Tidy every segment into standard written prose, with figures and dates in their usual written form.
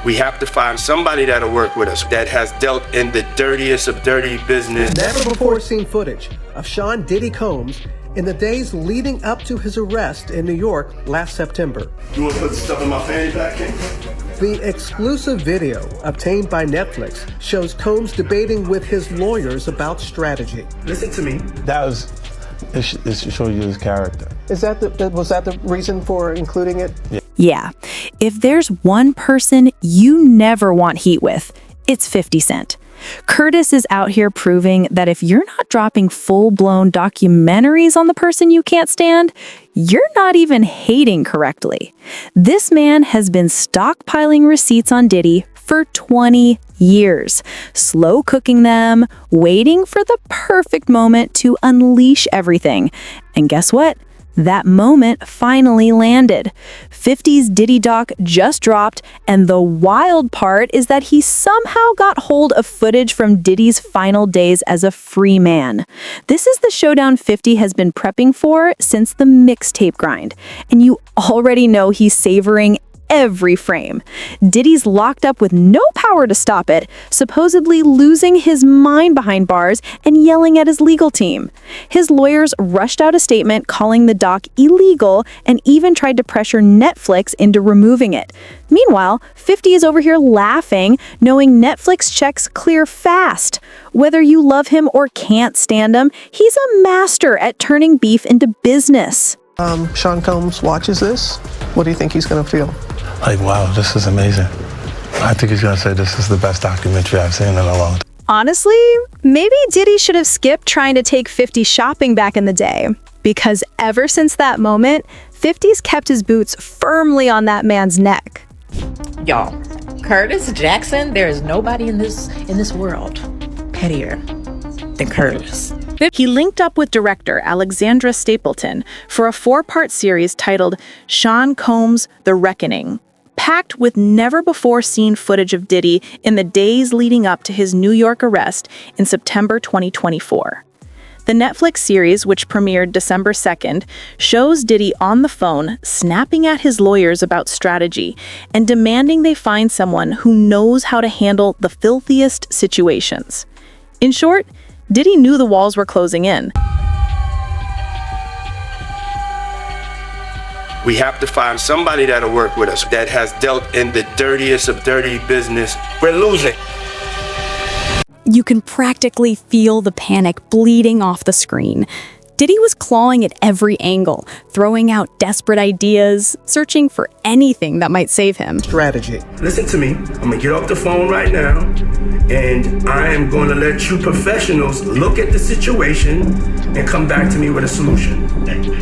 We have to find somebody that'll work with us that has dealt in the dirtiest of dirty business. Never before seen footage of Sean Diddy Combs in the days leading up to his arrest in New York last September. You want to put the stuff in my fanny pack, King? The exclusive video obtained by Netflix shows Combs debating with his lawyers about strategy. Listen to me. It should show you his character. Was that the reason for including it? Yeah. If there's one person you never want heat with, it's 50 Cent. Curtis is out here proving that if you're not dropping full-blown documentaries on the person you can't stand, you're not even hating correctly. This man has been stockpiling receipts on Diddy for 20 years, slow cooking them, waiting for the perfect moment to unleash everything. And guess what? That moment finally landed. 50's Diddy doc just dropped, and the wild part is that he somehow got hold of footage from Diddy's final days as a free man. This is the showdown 50 has been prepping for since the mixtape grind, and you already know he's savoring every frame. Diddy's locked up with no power to stop it, supposedly losing his mind behind bars and yelling at his legal team. His lawyers rushed out a statement calling the doc illegal and even tried to pressure Netflix into removing it. Meanwhile, 50 is over here laughing, knowing Netflix checks clear fast. Whether you love him or can't stand him, he's a master at turning beef into business. Sean Combs watches this. What do you think he's going to feel? Like, wow, this is amazing. I think he's gonna say this is the best documentary I've seen in a long time. Honestly, maybe Diddy should have skipped trying to take 50 shopping back in the day, because ever since that moment, 50's kept his boots firmly on that man's neck. Y'all, Curtis Jackson, there is nobody in this world pettier than Curtis. He linked up with director Alexandra Stapleton for a 4-part series titled Sean Combs: The Reckoning, packed with never-before-seen footage of Diddy in the days leading up to his New York arrest in September 2024. The Netflix series, which premiered December 2nd, shows Diddy on the phone snapping at his lawyers about strategy and demanding they find someone who knows how to handle the filthiest situations. In short, Diddy knew the walls were closing in. We have to find somebody that'll work with us that has dealt in the dirtiest of dirty business. We're losing. You can practically feel the panic bleeding off the screen. Diddy was clawing at every angle, throwing out desperate ideas, searching for anything that might save him. Strategy. Listen to me. I'm gonna get off the phone right now, and I am gonna let you professionals look at the situation and come back to me with a solution.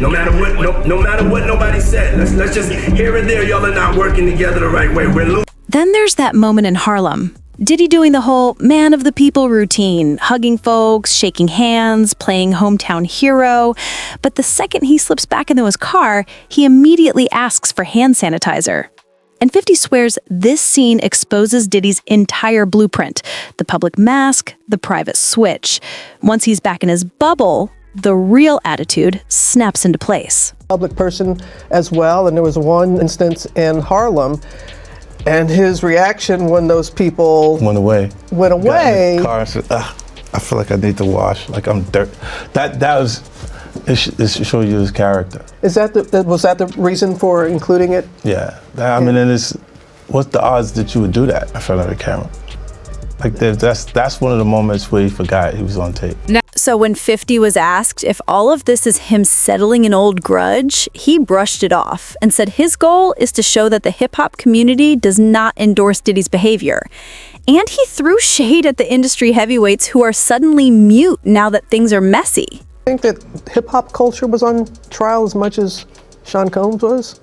No matter what, no matter what nobody said. Let's just here and there, y'all are not working together the right way. We're losing. Then there's that moment in Harlem. Diddy doing the whole man of the people routine, hugging folks, shaking hands, playing hometown hero. But the second he slips back into his car, he immediately asks for hand sanitizer. And 50 swears this scene exposes Diddy's entire blueprint: the public mask, the private switch. Once he's back in his bubble, the real attitude snaps into place. Public person as well, and there was one instance in Harlem, and his reaction when those people Went away. Got in his car and said, I feel like I need to wash, like I'm dirt. It should show you his character. was that the reason for including it? Yeah, I mean, what's the odds that you would do that in front of the camera? Like that's one of the moments where he forgot he was on tape. So when 50 was asked if all of this is him settling an old grudge, he brushed it off and said his goal is to show that the hip-hop community does not endorse Diddy's behavior. And he threw shade at the industry heavyweights who are suddenly mute now that things are messy. I think that hip-hop culture was on trial as much as Sean Combs was?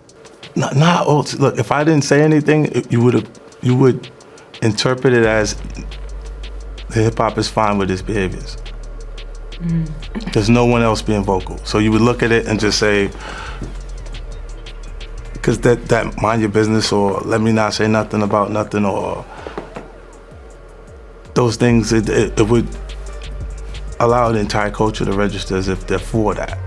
Look, if I didn't say anything, you would interpret it as the hip-hop is fine with his behaviors. There's no one else being vocal. So you would look at it and just say, because that mind your business, or let me not say nothing about nothing, or those things, it would allow the entire culture to register as if they're for that.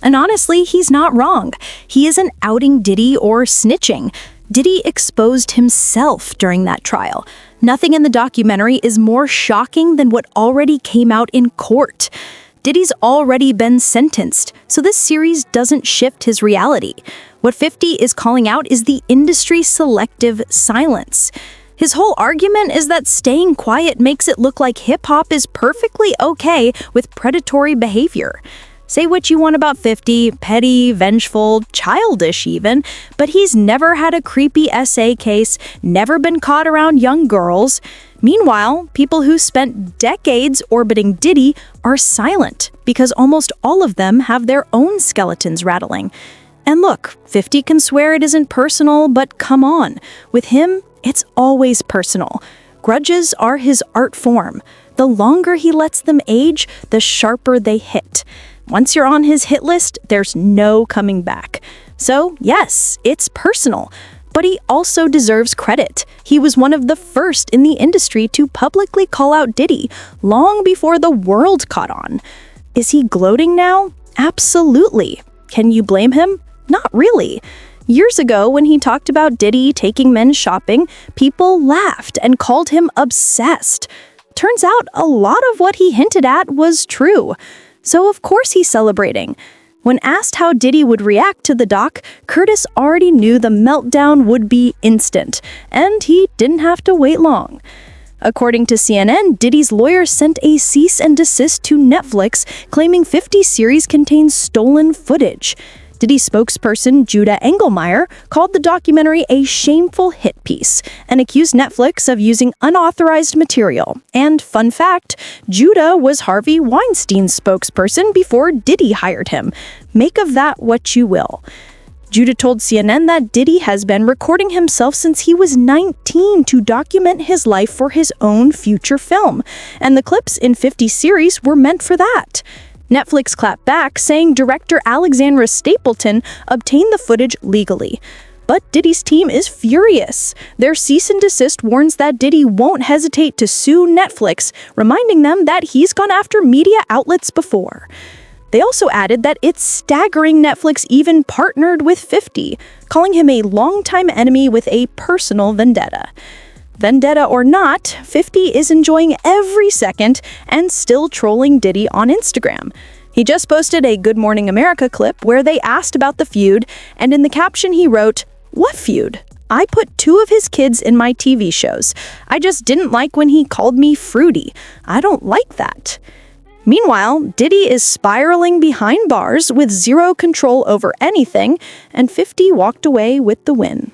And honestly, he's not wrong. He isn't outing Diddy or snitching. Diddy exposed himself during that trial. Nothing in the documentary is more shocking than what already came out in court. Diddy's already been sentenced, so this series doesn't shift his reality. What 50 is calling out is the industry's selective silence. His whole argument is that staying quiet makes it look like hip-hop is perfectly okay with predatory behavior. Say what you want about 50, petty, vengeful, childish even, but he's never had a creepy SA case, never been caught around young girls. Meanwhile, people who spent decades orbiting Diddy are silent because almost all of them have their own skeletons rattling. And look, 50 can swear it isn't personal, but come on. With him, it's always personal. Grudges are his art form. The longer he lets them age, the sharper they hit. Once you're on his hit list, there's no coming back. So, yes, it's personal. But he also deserves credit. He was one of the first in the industry to publicly call out Diddy, long before the world caught on. Is he gloating now? Absolutely. Can you blame him? Not really. Years ago, when he talked about Diddy taking men shopping, people laughed and called him obsessed. Turns out a lot of what he hinted at was true. So of course he's celebrating. When asked how Diddy would react to the doc, Curtis already knew the meltdown would be instant, and he didn't have to wait long. According to CNN, Diddy's lawyer sent a cease and desist to Netflix, claiming 50 series contains stolen footage. Diddy spokesperson Judah Engelmeyer called the documentary a shameful hit piece and accused Netflix of using unauthorized material. And fun fact, Judah was Harvey Weinstein's spokesperson before Diddy hired him. Make of that what you will. Judah told CNN that Diddy has been recording himself since he was 19 to document his life for his own future film, and the clips in 50 series were meant for that. Netflix clapped back, saying director Alexandra Stapleton obtained the footage legally. But Diddy's team is furious. Their cease and desist warns that Diddy won't hesitate to sue Netflix, reminding them that he's gone after media outlets before. They also added that it's staggering Netflix even partnered with 50, calling him a longtime enemy with a personal vendetta. Vendetta or not, 50 is enjoying every second and still trolling Diddy on Instagram. He just posted a Good Morning America clip where they asked about the feud, and in the caption he wrote, "What feud? I put 2 of his kids in my TV shows. I just didn't like when he called me fruity. I don't like that." Meanwhile, Diddy is spiraling behind bars with zero control over anything, and 50 walked away with the win.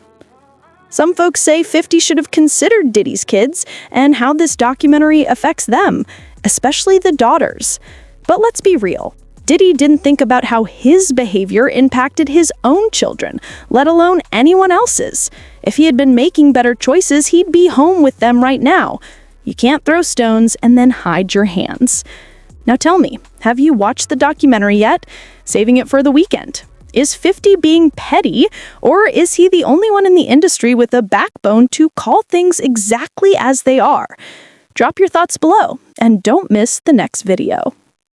Some folks say 50 should have considered Diddy's kids and how this documentary affects them, especially the daughters. But let's be real. Diddy didn't think about how his behavior impacted his own children, let alone anyone else's. If he had been making better choices, he'd be home with them right now. You can't throw stones and then hide your hands. Now tell me, have you watched the documentary yet? Saving it for the weekend. Is 50 being petty, or is he the only one in the industry with a backbone to call things exactly as they are? Drop your thoughts below, and don't miss the next video.